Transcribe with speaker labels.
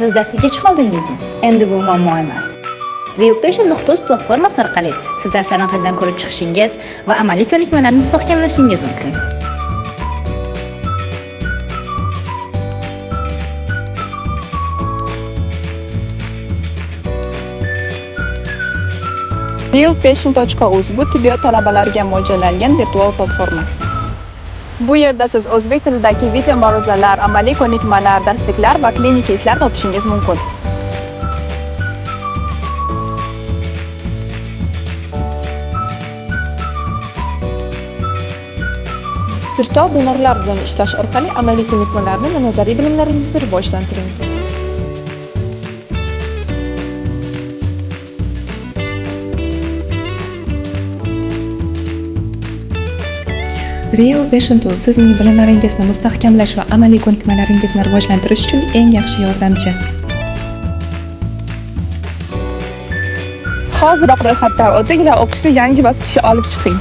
Speaker 1: Siz darsga kech qoldingizmi? Endi bu muammo emas. Realpation.uz platformasi orqali siz darslarni qaytadan ko'rib chiqishingiz va amaliy ko'nikmalarni mustahkamlashingiz mumkin.
Speaker 2: Realpation.uz bu tibbiyot talabalariga mo'ljallangan virtual platforma. Bu yerda siz o'zbek tilidagi video ma'ruzalar, amaliy ko'nikmalar, darsliklar va klinik keyslar topishingiz mumkin. Virtual bemorlar bilan ishlash orqali amaliy ko'nikmalarni va nazariy bilimlaringizni rivojlantiring.
Speaker 3: Realpation.uz sizning bilimlaringizni mustahkamlash va amaliy ko'nikmalaringizni rivojlantirish uchun eng yaxshi yordamchi.
Speaker 2: Hoziroq ro'yxatdan o'ting va o'qishni yangi bosqichga olib chiqing.